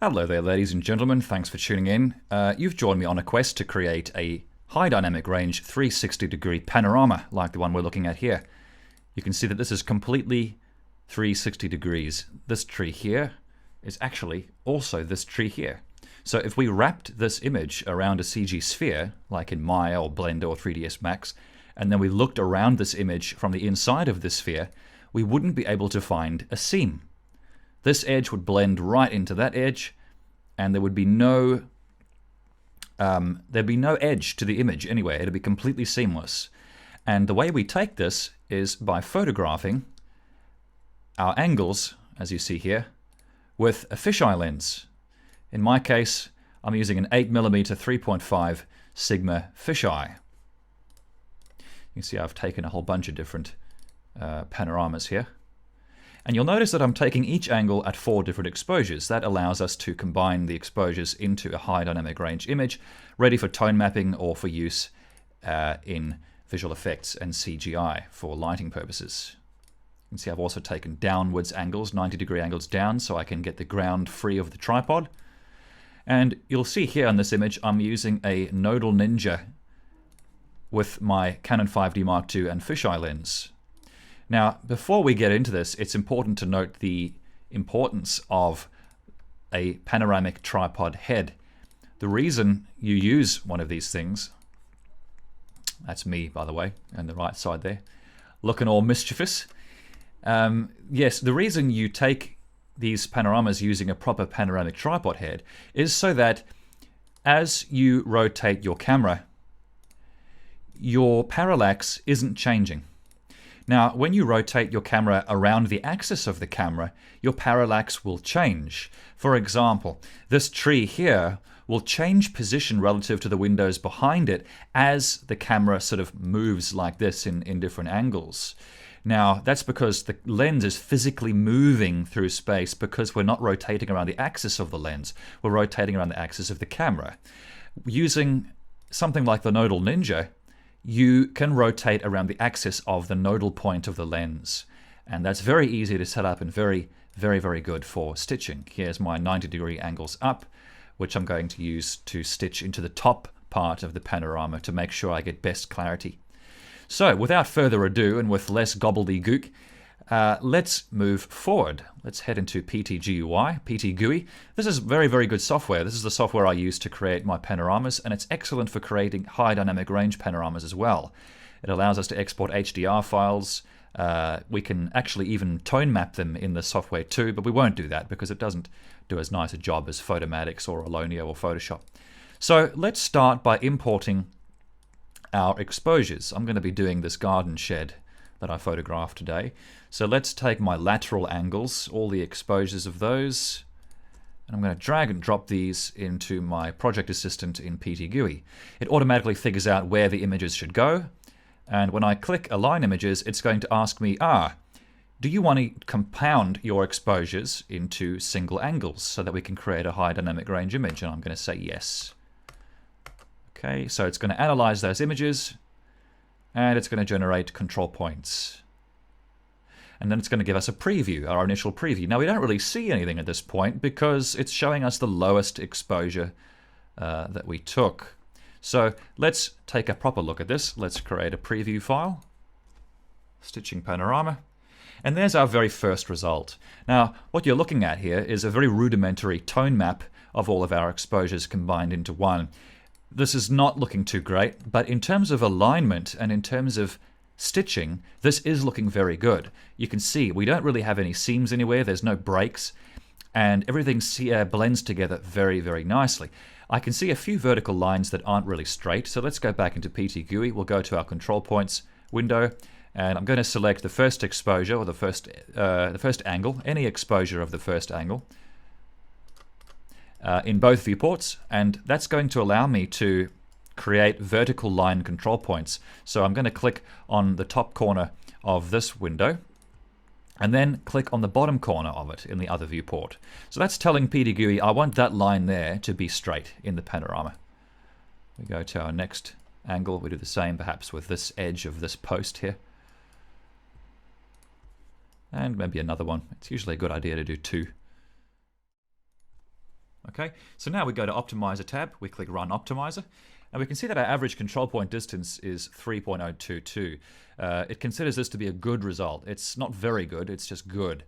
Hello there, ladies and gentlemen. Thanks for tuning in. You've joined me on a quest to create a high dynamic range 360-degree panorama like the one we're looking at here. You can see that this is completely 360 degrees. This tree here is actually also this tree here. So if we wrapped this image around a CG sphere, like in Maya or Blender or 3ds Max, and then we looked around this image from the inside of the sphere, we wouldn't be able to find a seam. This edge would blend right into that edge, and there would be no edge to the image anyway. It'd be completely seamless. And the way we take this is by photographing our angles, as you see here, with a fisheye lens. In my case, I'm using an 8mm 3.5 Sigma fisheye. You can see I've taken a whole bunch of different panoramas here. And you'll notice that I'm taking each angle at 4 different exposures. That allows us to combine the exposures into a high dynamic range image, ready for tone mapping or for use in visual effects and CGI for lighting purposes. You can see I've also taken downwards angles, 90-degree angles down, so I can get the ground free of the tripod. And you'll see here in this image, I'm using a Nodal Ninja with my Canon 5D Mark II and fisheye lens. Now, before we get into this, it's important to note the importance of a panoramic tripod head. The reason you use one of these things, that's me, by the way, on the right side there, looking all mischievous. Yes, the reason you take these panoramas using a proper panoramic tripod head is so that as you rotate your camera, your parallax isn't changing. Now, when you rotate your camera around the axis of the camera, your parallax will change. For example, this tree here will change position relative to the windows behind it as the camera sort of moves like this in different angles. Now, that's because the lens is physically moving through space because we're not rotating around the axis of the lens. We're rotating around the axis of the camera. Using something like the Nodal Ninja, you can rotate around the axis of the nodal point of the lens. And that's very easy to set up and very, very, very good for stitching. Here's my 90-degree angles up, which I'm going to use to stitch into the top part of the panorama to make sure I get best clarity. So without further ado and with less gobbledygook, let's move forward. Let's head into PTGUI. This is very, very good software. This is the software I use to create my panoramas, and it's excellent for creating high dynamic range panoramas as well. It allows us to export HDR files. We can actually even tone map them in the software too, but we won't do that because it doesn't do as nice a job as Photomatix or Alonio or Photoshop. So let's start by importing our exposures. I'm going to be doing this garden shed that I photographed today. So let's take my lateral angles, all the exposures of those, and I'm going to drag and drop these into my project assistant in PTGUI. It automatically figures out where the images should go, and when I click Align Images, it's going to ask me, do you want to compound your exposures into single angles so that we can create a high dynamic range image? And I'm going to say yes. Okay, so it's going to analyze those images, and it's going to generate control points. And then it's going to give us a preview, our initial preview. Now, we don't really see anything at this point because it's showing us the lowest exposure that we took. So let's take a proper look at this. Let's create a preview file, stitching panorama. And there's our very first result. Now, what you're looking at here is a very rudimentary tone map of all of our exposures combined into one. This is not looking too great, but in terms of alignment and in terms of stitching, this is looking very good. You can see we don't really have any seams anywhere, there's no breaks, and everything blends together very, very nicely. I can see a few vertical lines that aren't really straight, so let's go back into PTGUI. We'll go to our control points window, and I'm going to select the first exposure, or the first angle, any exposure of the first angle, in both viewports, and that's going to allow me to create vertical line control points. So I'm going to click on the top corner of this window and then click on the bottom corner of it in the other viewport. So that's telling PTGUI I want that line there to be straight in the panorama. We go to our next angle, we do the same perhaps with this edge of this post here. And maybe another one. It's usually a good idea to do two. Okay, so now we go to Optimizer tab, we click Run Optimizer, and we can see that our average control point distance is 3.022. It considers this to be a good result. It's not very good, it's just good.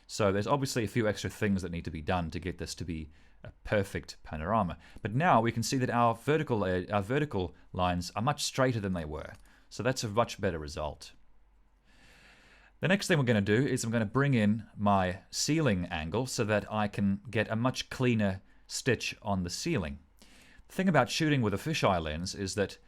So there's obviously a few extra things that need to be done to get this to be a perfect panorama. But now we can see that our vertical lines are much straighter than they were. So that's a much better result. The next thing we're going to do is I'm going to bring in my ceiling angle so that I can get a much cleaner stitch on the ceiling. The thing about shooting with a fisheye lens is that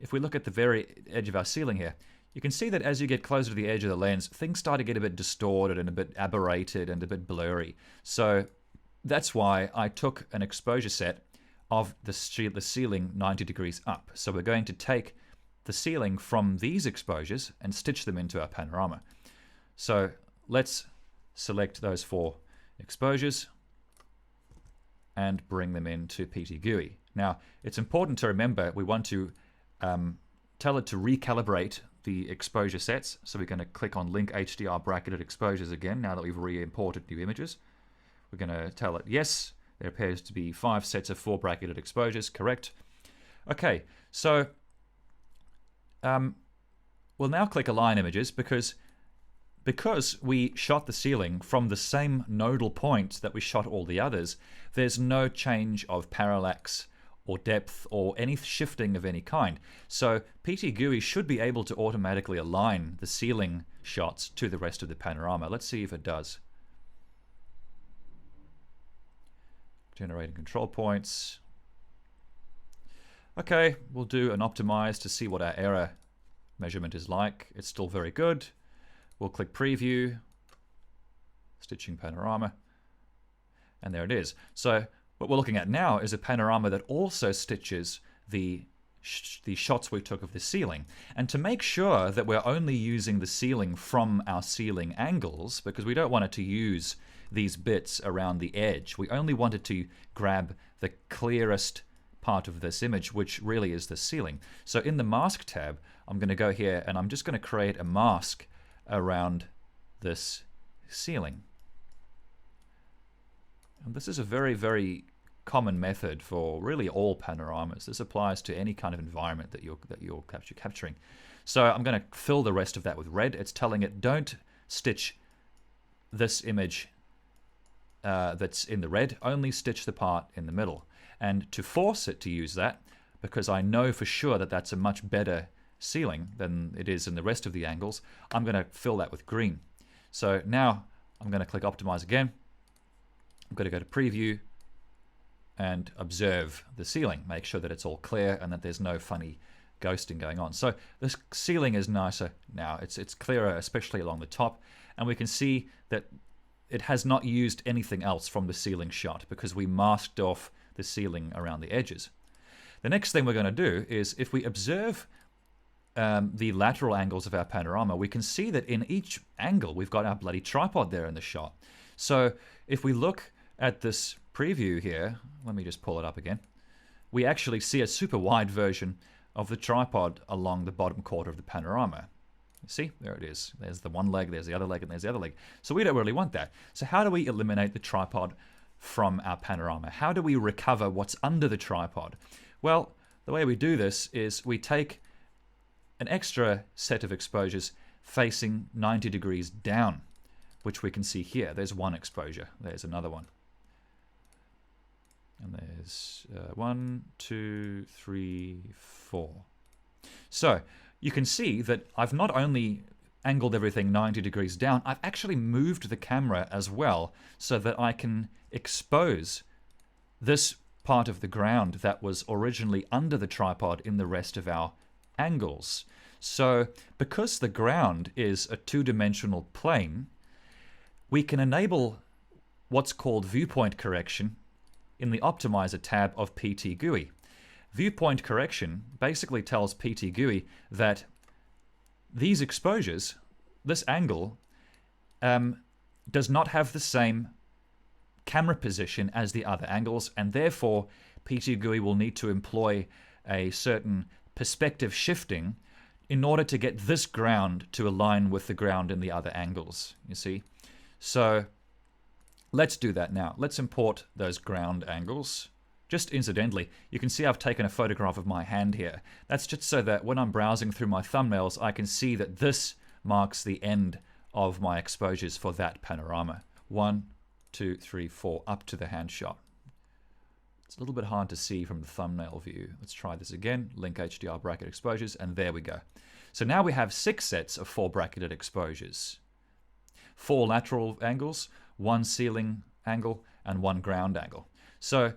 if we look at the very edge of our ceiling here, you can see that as you get closer to the edge of the lens, things start to get a bit distorted and a bit aberrated and a bit blurry. So that's why I took an exposure set of the ceiling 90 degrees up. So we're going to take the ceiling from these exposures and stitch them into our panorama. So let's select those 4 exposures and bring them into PTGUI. Now, it's important to remember we want to tell it to recalibrate the exposure sets. So we're going to click on Link HDR Bracketed Exposures again, now that we've re-imported new images. We're going to tell it, yes, there appears to be 5 sets of 4 bracketed exposures, correct. Okay, so we'll now click Align Images because we shot the ceiling from the same nodal point that we shot all the others, there's no change of parallax or depth or any shifting of any kind. So PTGUI should be able to automatically align the ceiling shots to the rest of the panorama. Let's see if it does. Generating control points. Okay, we'll do an optimize to see what our error measurement is like. It's still very good. We'll click Preview, Stitching Panorama, and there it is. So what we're looking at now is a panorama that also stitches the shots we took of the ceiling. And to make sure that we're only using the ceiling from our ceiling angles, because we don't want it to use these bits around the edge, we only want it to grab the clearest part of this image, which really is the ceiling. So in the Mask tab, I'm going to go here and I'm just going to create a mask around this ceiling. And this is a very, very common method for really all panoramas. This applies to any kind of environment that you're capturing. So I'm going to fill the rest of that with red. It's telling it don't stitch this image that's in the red, only stitch the part in the middle. And to force it to use that, because I know for sure that that's a much better ceiling than it is in the rest of the angles, I'm going to fill that with green. So now I'm going to click Optimize again. I'm going to go to Preview and observe the ceiling. Make sure that it's all clear and that there's no funny ghosting going on. So this ceiling is nicer now. It's clearer, especially along the top. And we can see that it has not used anything else from the ceiling shot because we masked off the ceiling around the edges. The next thing we're going to do is if we observe the lateral angles of our panorama, we can see that in each angle we've got our bloody tripod there in the shot. So if we look at this preview here, let me just pull it up again, we actually see a super wide version of the tripod along the bottom quarter of the panorama. You see, there it is. There's the one leg, there's the other leg, and there's the other leg. So we don't really want that. So how do we eliminate the tripod from our panorama? How do we recover what's under the tripod? Well, the way we do this is we take an extra set of exposures facing 90 degrees down, which we can see here. There's one exposure. There's another one. And there's 1, 2, 3, 4. So you can see that I've not only angled everything 90 degrees down, I've actually moved the camera as well so that I can expose this part of the ground that was originally under the tripod in the rest of our angles. So because the ground is a two-dimensional plane, we can enable what's called viewpoint correction in the Optimizer tab of PTGUI. Viewpoint correction basically tells PTGUI that these exposures, this angle, does not have the same camera position as the other angles, and therefore PTGUI will need to employ a certain perspective shifting in order to get this ground to align with the ground in the other angles, you see. So Let's do that now. Let's import those ground angles. Just incidentally, you can see I've taken a photograph of my hand here. That's just so that when I'm browsing through my thumbnails, I can see that this marks the end of my exposures for that panorama. 1, 2, 3, 4, up to the hand shot. It's a little bit hard to see from the thumbnail view. Let's try this again. Link HDR bracket exposures, and there we go. So now we have 6 sets of 4 bracketed exposures. 4 lateral angles, 1 ceiling angle, and 1 ground angle. So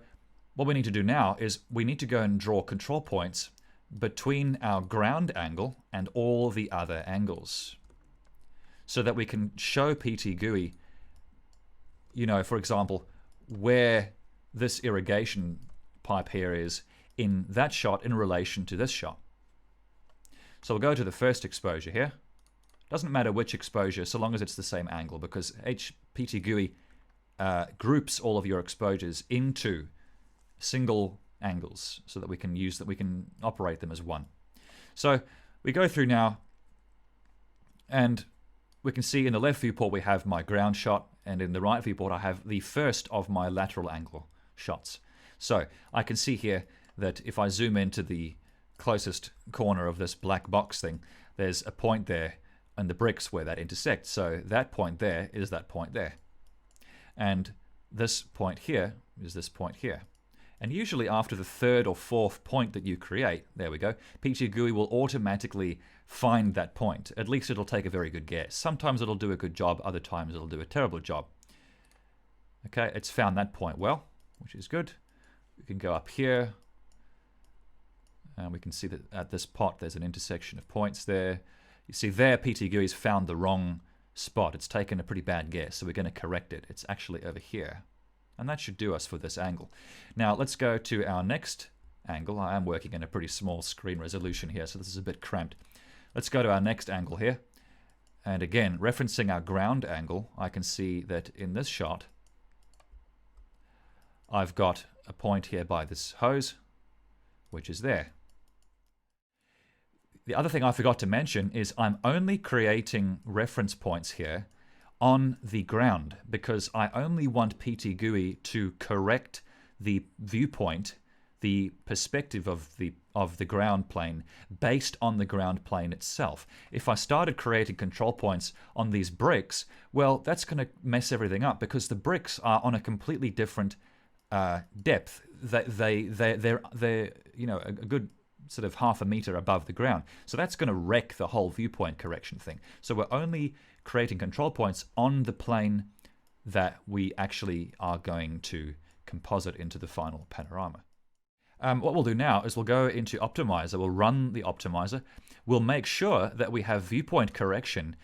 what we need to do now is we need to go and draw control points between our ground angle and all the other angles, so that we can show PT GUI, you know, for example, where this irrigation pipe here is in that shot in relation to this shot. So we'll go to the first exposure here. Doesn't matter which exposure, so long as it's the same angle, because PT GUI groups all of your exposures into single angles so that we can operate them as one. So we go through now, and we can see in the left viewport we have my ground shot, and in the right viewport I have the first of my lateral angle shots. So I can see here that if I zoom into the closest corner of this black box thing, there's a point there and the bricks where that intersect. So that point there is that point there. And this point here is this point here. And usually after the 3rd or 4th point that you create, there we go, PT GUI will automatically find that point. At least it'll take a very good guess. Sometimes it'll do a good job, other times it'll do a terrible job. Okay, it's found that point well, which is good. We can go up here, and we can see that at this pot there's an intersection of points there. You see there, PT GUI's found the wrong spot. It's taken a pretty bad guess, so we're going to correct it. It's actually over here. And that should do us for this angle. Now let's go to our next angle. I am working in a pretty small screen resolution here, so this is a bit cramped. Let's go to our next angle here. And again, referencing our ground angle, I can see that in this shot, I've got a point here by this hose, which is there. The other thing I forgot to mention is I'm only creating reference points here on the ground, because I only want PT GUI to correct the viewpoint, the perspective of the ground plane based on the ground plane itself. If I started creating control points on these bricks, well, that's going to mess everything up, because the bricks are on a completely different depth. They're you know, a good sort of half a meter above the ground. So that's going to wreck the whole viewpoint correction thing. So we're only creating control points on the plane that we actually are going to composite into the final panorama. What we'll do now is we'll go into Optimizer, we'll run the Optimizer, we'll make sure that we have viewpoint correction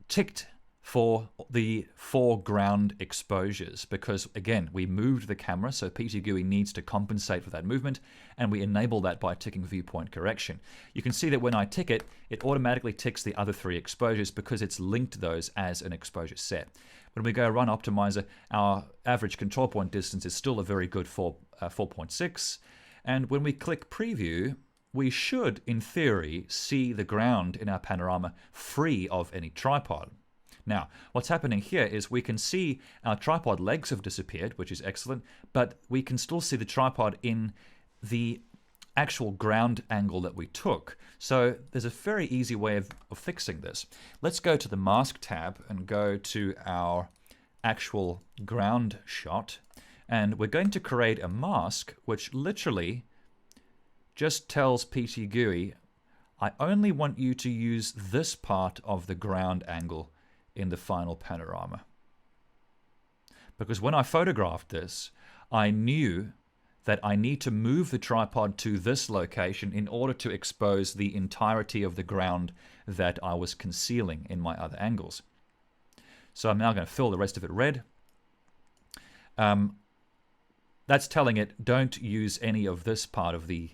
ticked for the foreground exposures, because again, we moved the camera, so PT GUI needs to compensate for that movement, and we enable that by ticking viewpoint correction. You can see that when I tick it, it automatically ticks the other 3 exposures because it's linked those as an exposure set. When we go run Optimizer, our average control point distance is still a very good 4.6, and when we click preview, we should, in theory, see the ground in our panorama free of any tripod. Now, what's happening here is we can see our tripod legs have disappeared, which is excellent, but we can still see the tripod in the actual ground angle that we took. So there's a very easy way of fixing this. Let's go to the Mask tab and go to our actual ground shot, and we're going to create a mask which literally just tells PT GUI, I only want you to use this part of the ground angle in the final panorama. Because when I photographed this, I knew that I need to move the tripod to this location in order to expose the entirety of the ground that I was concealing in my other angles. So I'm now going to fill the rest of it red. That's telling it, don't use any of this part of the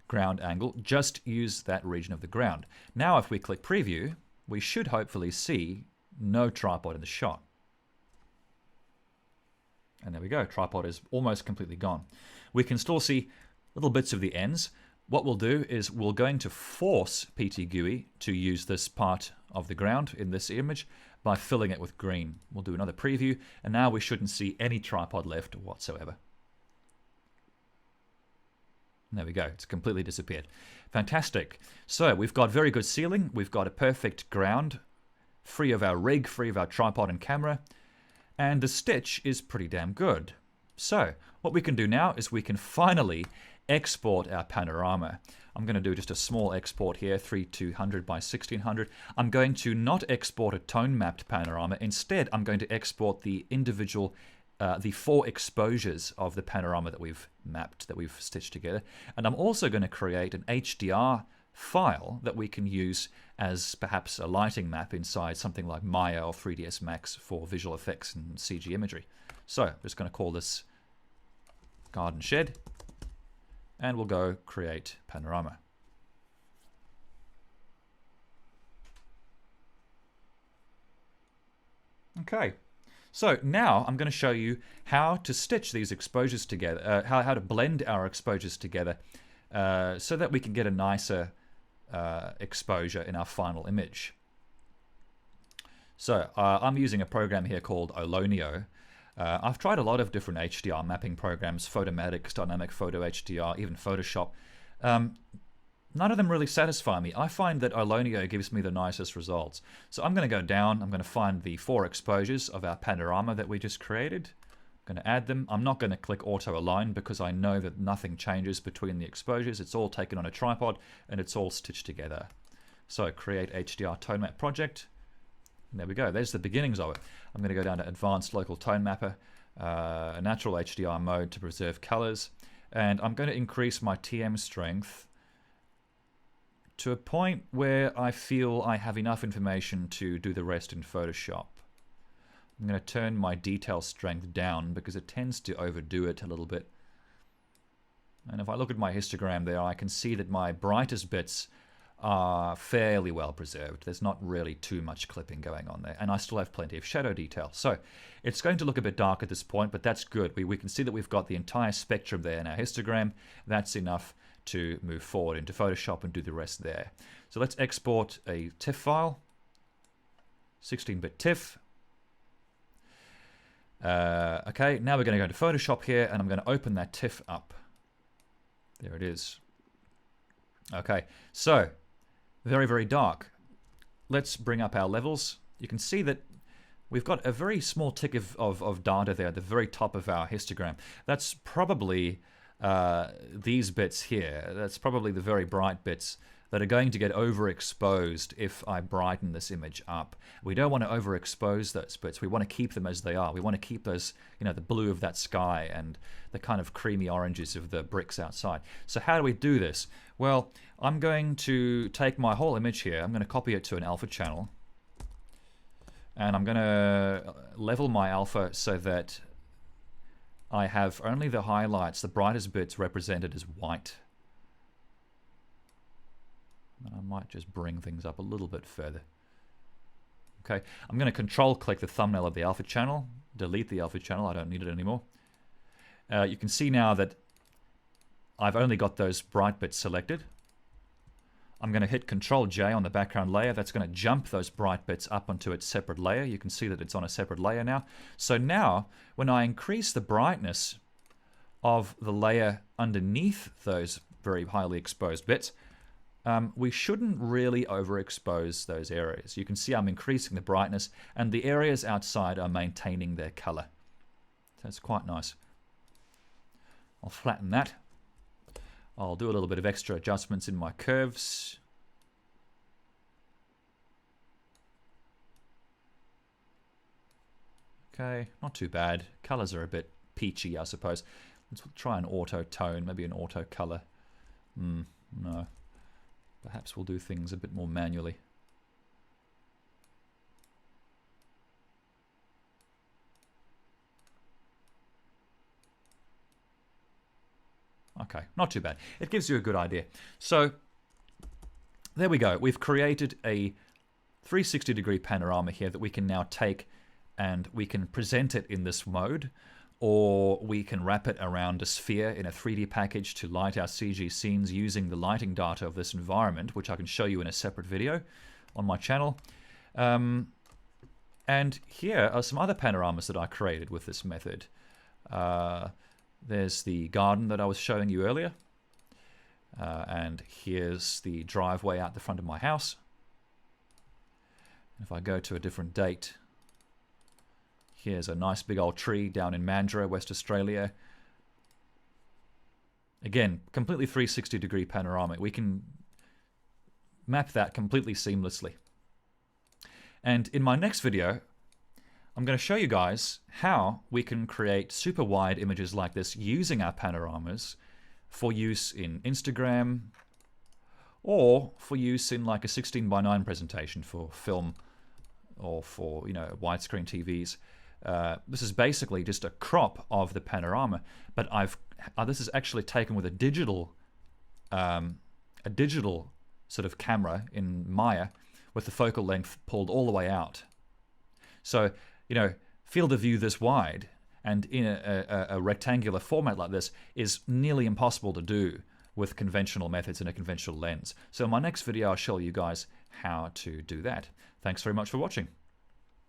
ground angle, just use that region of the ground. Now if we click preview, we should hopefully see no tripod in the shot. And there we go, tripod is almost completely gone. We can still see little bits of the ends. What we'll do is we're going to force PT GUI to use this part of the ground in this image by filling it with green. We'll do another preview, and now we shouldn't see any tripod left whatsoever. There we go, it's completely disappeared. Fantastic. So we've got very good ceiling, we've got a perfect ground, free of our rig, free of our tripod and camera, and the stitch is pretty damn good. So what we can do now is we can finally export our panorama. I'm going to do just a small export here, 3200 by 1600. I'm going to not export a tone mapped panorama. Instead, I'm going to export the individual the 4 exposures of the panorama that we've mapped, that we've stitched together. And I'm also going to create an HDR file that we can use as perhaps a lighting map inside something like Maya or 3ds Max for visual effects and CG imagery. So I'm just going to call this garden shed, and we'll go create panorama. Okay. So now I'm going to show you how to stitch these exposures together, how to blend our exposures together so that we can get a nicer exposure in our final image. So I'm using a program here called Olonio. I've tried a lot of different HDR mapping programs, Photomatix, Dynamic Photo HDR, even Photoshop. None of them really satisfy me. I find that Olonio gives me the nicest results. So I'm going to go down, I'm going to find the 4 exposures of our panorama that we just created. I'm going to add them. I'm not going to click auto align because I know that nothing changes between the exposures. It's all taken on a tripod and it's all stitched together. So create HDR tone map project. And there we go, there's the beginnings of it. I'm going to go down to advanced local tone mapper, a natural HDR mode to preserve colors. And I'm going to increase my TM strength to a point where I feel I have enough information to do the rest in Photoshop. I'm going to turn my detail strength down because it tends to overdo it a little bit. And if I look at my histogram there, I can see that my brightest bits are fairly well preserved. There's not really too much clipping going on there. And I still have plenty of shadow detail. So it's going to look a bit dark at this point, but that's good. We can see that we've got the entire spectrum there in our histogram. That's enough to move forward into Photoshop and do the rest there. So let's export a TIFF file, 16-bit TIFF. Okay, now we're going to go into Photoshop here, and I'm going to open that TIFF up. There it is. Okay, so very, very dark. Let's bring up our levels. You can see that we've got a very small tick of data there at the very top of our histogram. That's probably these bits here. That's probably the very bright bits that are going to get overexposed if I brighten this image up. We don't want to overexpose those bits. We want to keep them as they are. We want to keep those, you know, the blue of that sky and the kind of creamy oranges of the bricks outside. So how do we do this? Well, I'm going to take my whole image here. I'm going to copy it to an alpha channel. And I'm going to level my alpha so that I have only the highlights, the brightest bits represented as white. And I might just bring things up a little bit further. Okay, I'm going to control click the thumbnail of the alpha channel, delete the alpha channel, I don't need it anymore. You can see now that I've only got those bright bits selected. I'm going to hit Control J on the background layer. That's going to jump those bright bits up onto its separate layer. You can see that it's on a separate layer now. So now, when I increase the brightness of the layer underneath those very highly exposed bits, we shouldn't really overexpose those areas. You can see I'm increasing the brightness, and the areas outside are maintaining their color. So it's quite nice. I'll flatten that. I'll do a little bit of extra adjustments in my curves. Okay, not too bad. Colors are a bit peachy, I suppose. Let's try an auto tone, maybe an auto color. No. Perhaps we'll do things a bit more manually. Okay, not too bad. It gives you a good idea. So, there we go. We've created a 360-degree panorama here that we can now take and we can present it in this mode, or we can wrap it around a sphere in a 3D package to light our CG scenes using the lighting data of this environment, which I can show you in a separate video on my channel. And here are some other panoramas that I created with this method. There's the garden that I was showing you earlier. And here's the driveway out the front of my house. If I go to a different date, here's a nice big old tree down in Mandurah, West Australia. Again, completely 360-degree panoramic. We can map that completely seamlessly. And in my next video, I'm going to show you guys how we can create super wide images like this using our panoramas for use in Instagram or for use in like a 16:9 presentation for film or for, you know, widescreen TVs. This is basically just a crop of the panorama, but this is actually taken with a digital sort of camera in Maya with the focal length pulled all the way out. So, you know, field of view this wide and in a rectangular format like this is nearly impossible to do with conventional methods in a conventional lens. So in my next video, I'll show you guys how to do that. Thanks very much for watching.